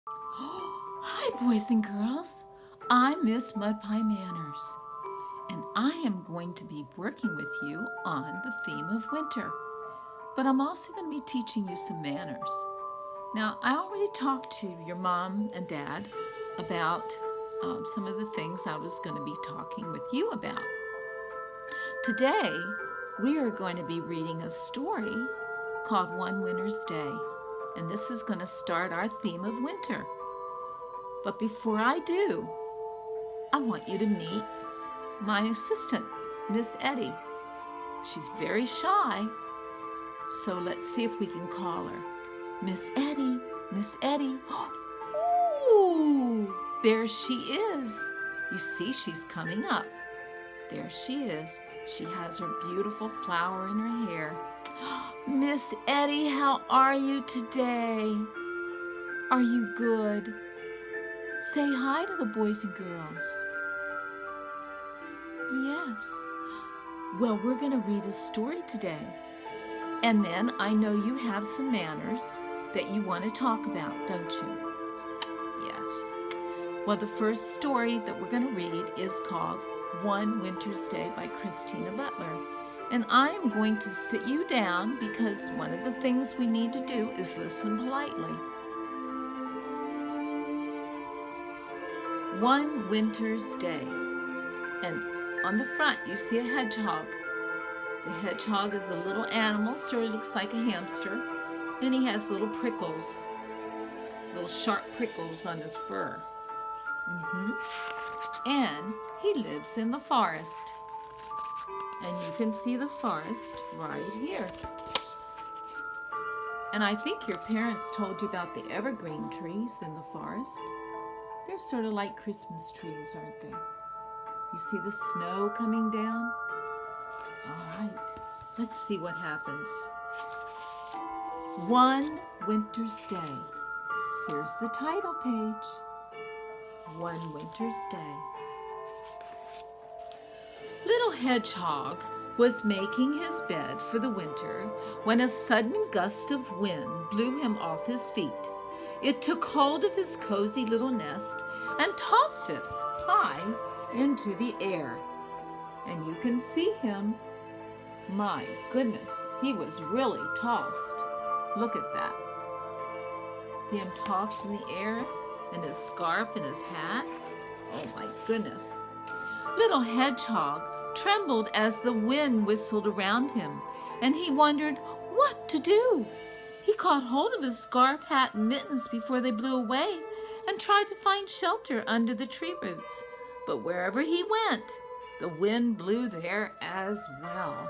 Hi, boys and girls. I'm Miss Mud Pie Manners, and I am going to be working with you on the theme of winter. But I'm also going to be teaching you some manners. Now, I already talked to your mom and dad about some of the things I was going to be talking with you about. Today, we are going to be reading a story called One Winter's Day, and this is going to start our theme of winter. But before I do, I want you to meet my assistant, Miss Etty. She's very shy, so let's see if we can call her. Miss Etty, Miss Etty. Oh, there she is. You see, she's coming up. There she is. She has her beautiful flower in her hair. Miss Etty, how are you today? Are you good? Say hi to the boys and girls. Yes. Well, we're going to read a story today. And then I know you have some manners that you want to talk about, don't you? Yes. Well, the first story that we're going to read is called One Winter's Day by Christina Butler. And I am going to sit you down because one of the things we need to do is listen politely. One Winter's Day. And on the front you see a hedgehog. The hedgehog is a little animal, sort of looks like a hamster, and he has little prickles, little sharp prickles on his fur. And he lives in the forest. And you can see the forest right here. And I think your parents told you about the evergreen trees in the forest. They're sort of like Christmas trees, aren't they? You see the snow coming down? All right, let's see what happens. One Winter's Day. Here's the title page. One Winter's Day. Little Hedgehog was making his bed for the winter when a sudden gust of wind blew him off his feet. It took hold of his cozy little nest and tossed it high into the air. And you can see him. My goodness, he was really tossed. Look at that. See him tossed in the air, and his scarf and his hat? Oh my goodness. Little Hedgehog trembled as the wind whistled around him, and he wondered what to do. He caught hold of his scarf, hat, and mittens before they blew away and tried to find shelter under the tree roots. But wherever he went, the wind blew there as well.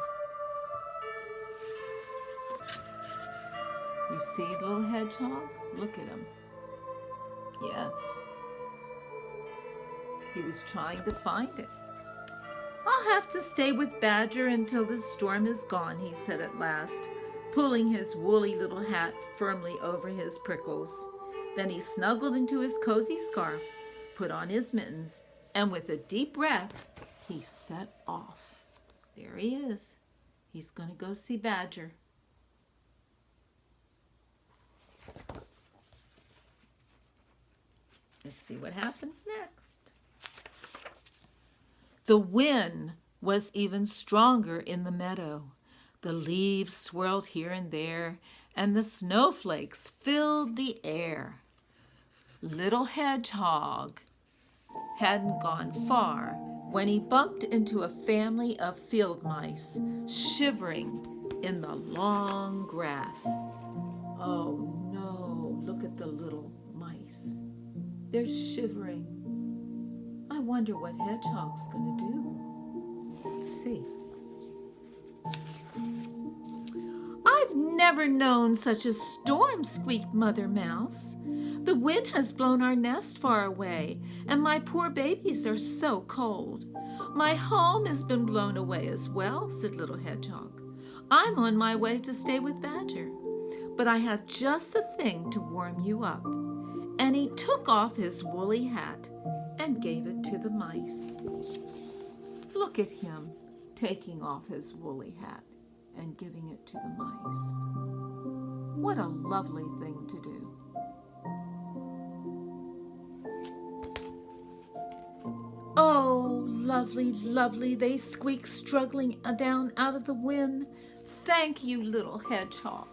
You see little Hedgehog? Look at him. Yes. He was trying to find it. I'll have to stay with Badger until this storm is gone, he said at last, pulling his woolly little hat firmly over his prickles. Then he snuggled into his cozy scarf, put on his mittens, and with a deep breath, he set off. There he is. He's going to go see Badger. Let's see what happens next. The wind was even stronger in the meadow. The leaves swirled here and there, and the snowflakes filled the air. Little Hedgehog hadn't gone far when he bumped into a family of field mice shivering in the long grass. Oh no, look at the little mice. They're shivering. I wonder what Hedgehog's going to do. Let's see. I've never known such a storm, squeaked Mother Mouse. The wind has blown our nest far away, and my poor babies are so cold. My home has been blown away as well, said Little Hedgehog. I'm on my way to stay with Badger, but I have just the thing to warm you up. And he took off his woolly hat and gave it to the mice. Look at him taking off his woolly hat and giving it to the mice. What a lovely thing to do. lovely, lovely, they squeak, struggling down out of the wind. Thank you, little hedgehog.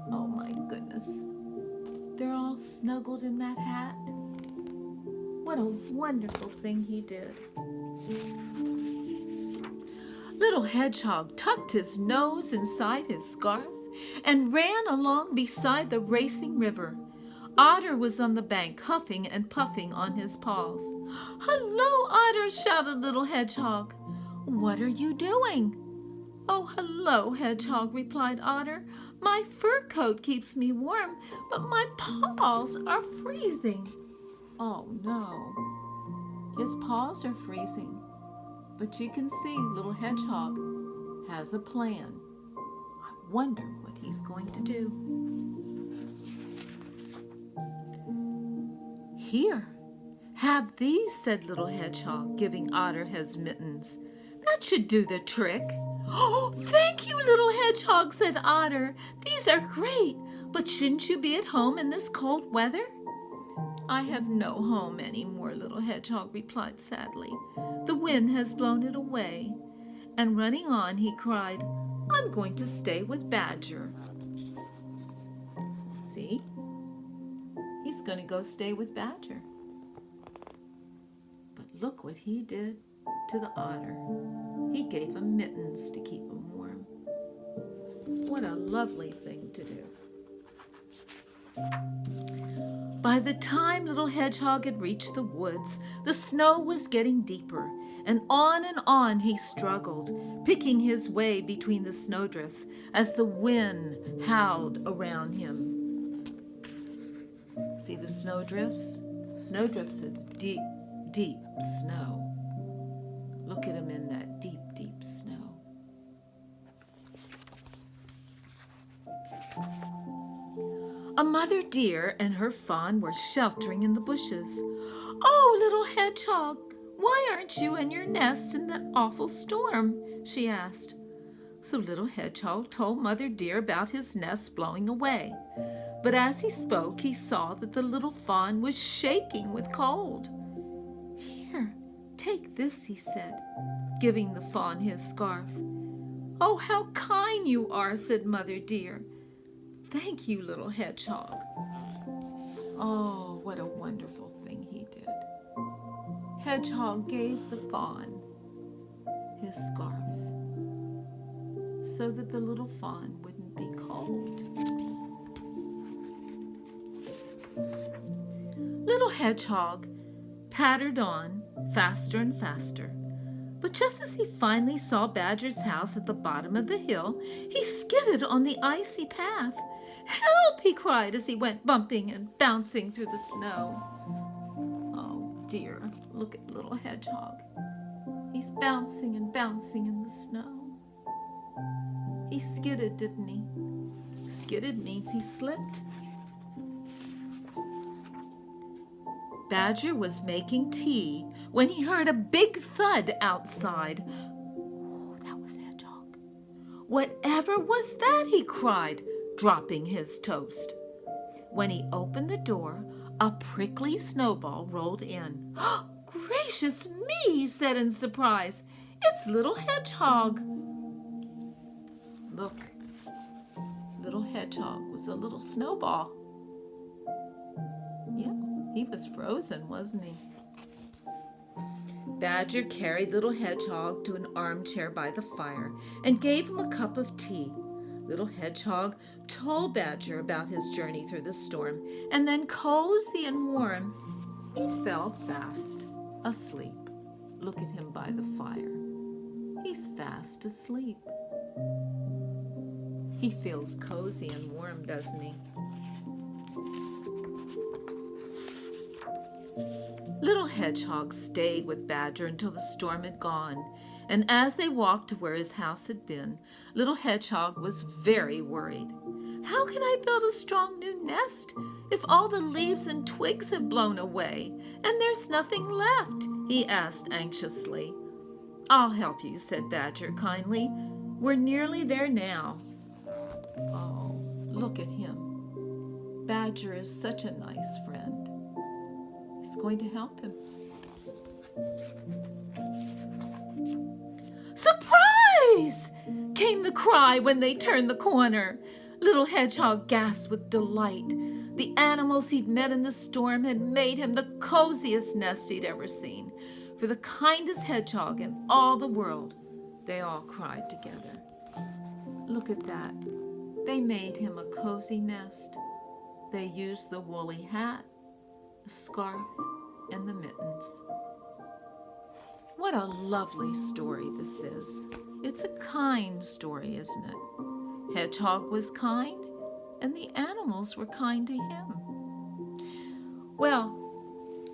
Oh my goodness. They're all snuggled in that hat. What a wonderful thing he did. Little Hedgehog tucked his nose inside his scarf and ran along beside the racing river. Otter was on the bank, huffing and puffing on his paws. "Hello, Otter!" shouted Little Hedgehog. "What are you doing?" "Oh, hello, Hedgehog," replied Otter. "My fur coat keeps me warm, but my paws are freezing." Oh no, his paws are freezing. But you can see Little Hedgehog has a plan. I wonder what he's going to do. "Here, have these," said Little Hedgehog, giving Otter his mittens. "That should do the trick." "Oh, thank you, Little Hedgehog," said Otter. "These are great, but shouldn't you be at home in this cold weather?" "I have no home anymore," Little Hedgehog replied sadly. "The wind has blown it away." And running on, he cried, "I'm going to stay with Badger." See? He's going to go stay with Badger. But look what he did to the otter. He gave him mittens to keep him warm. What a lovely thing to do. By the time Little Hedgehog had reached the woods, the snow was getting deeper, and on he struggled, picking his way between the snowdrifts as the wind howled around him. See the snowdrifts? Snowdrifts is deep, deep snow. Look at him in that deep, deep snow. A mother deer and her fawn were sheltering in the bushes. "Oh, Little Hedgehog, why aren't you in your nest in that awful storm?" she asked. So Little Hedgehog told Mother Deer about his nest blowing away. But as he spoke, he saw that the little fawn was shaking with cold. "Here, take this," he said, giving the fawn his scarf. "Oh, how kind you are," said Mother Deer. "Thank you, Little Hedgehog." Oh, what a wonderful thing he did. Hedgehog gave the fawn his scarf so that the little fawn wouldn't be cold. Little Hedgehog pattered on faster and faster. But just as he finally saw Badger's house at the bottom of the hill, he skidded on the icy path. "Help!" he cried as he went bumping and bouncing through the snow. Oh dear, look at Little Hedgehog. He's bouncing and bouncing in the snow. He skidded, didn't he? Skidded means he slipped. Badger was making tea when he heard a big thud outside. Oh, that was Hedgehog. "Whatever was that?" he cried, dropping his toast. When he opened the door, a prickly snowball rolled in. "Oh, gracious me!" he said in surprise. "It's Little Hedgehog." Look, Little Hedgehog was a little snowball. Yeah, he was frozen, wasn't he? Badger carried Little Hedgehog to an armchair by the fire and gave him a cup of tea. Little Hedgehog told Badger about his journey through the storm, and then, cozy and warm, he fell fast asleep. Look at him by the fire. He's fast asleep. He feels cozy and warm, doesn't he? Little Hedgehog stayed with Badger until the storm had gone, and as they walked to where his house had been, Little Hedgehog was very worried. "How can I build a strong new nest if all the leaves and twigs have blown away and there's nothing left?" he asked anxiously. "I'll help you," said Badger kindly. "We're nearly there now." Oh, look at him. Badger is such a nice friend. He's going to help him. "Surprise!" came the cry when they turned the corner. Little Hedgehog gasped with delight. The animals he'd met in the storm had made him the coziest nest he'd ever seen. For the kindest hedgehog in all the world, they all cried together. Look at that. They made him a cozy nest. They used the woolly hat, the scarf, and the mittens. What a lovely story this is. It's a kind story, isn't it? Hedgehog was kind, and the animals were kind to him. Well,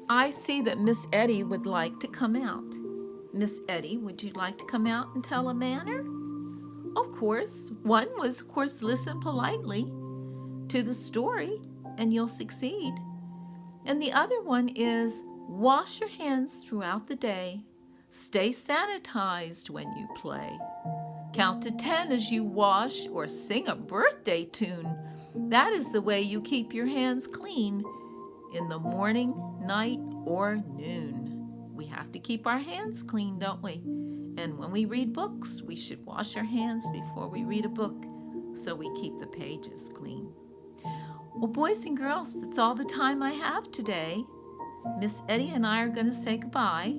I see that Miss Etty would like to come out. Miss Etty, would you like to come out and tell a manner? Of course. One was, of course, listen politely to the story, and you'll succeed. And the other one is wash your hands throughout the day. Stay sanitized when you play. Count to 10 as you wash or sing a birthday tune. That is the way you keep your hands clean in the morning, night, or noon. We have to keep our hands clean, don't we? And when we read books, we should wash our hands before we read a book so we keep the pages clean. Well, boys and girls, that's all the time I have today. Miss Etty and I are going to say goodbye,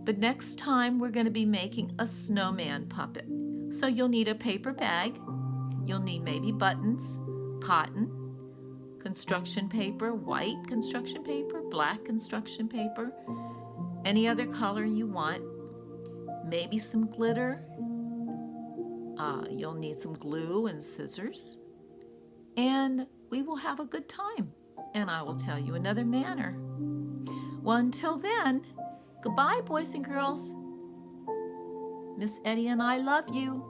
but next time we're going to be making a snowman puppet. So you'll need a paper bag, you'll need maybe buttons, cotton, construction paper, white construction paper, black construction paper, any other color you want, maybe some glitter, you'll need some glue and scissors, and we will have a good time, and I will tell you another manner. Well, until then, goodbye, boys and girls. Miss Etty and I love you.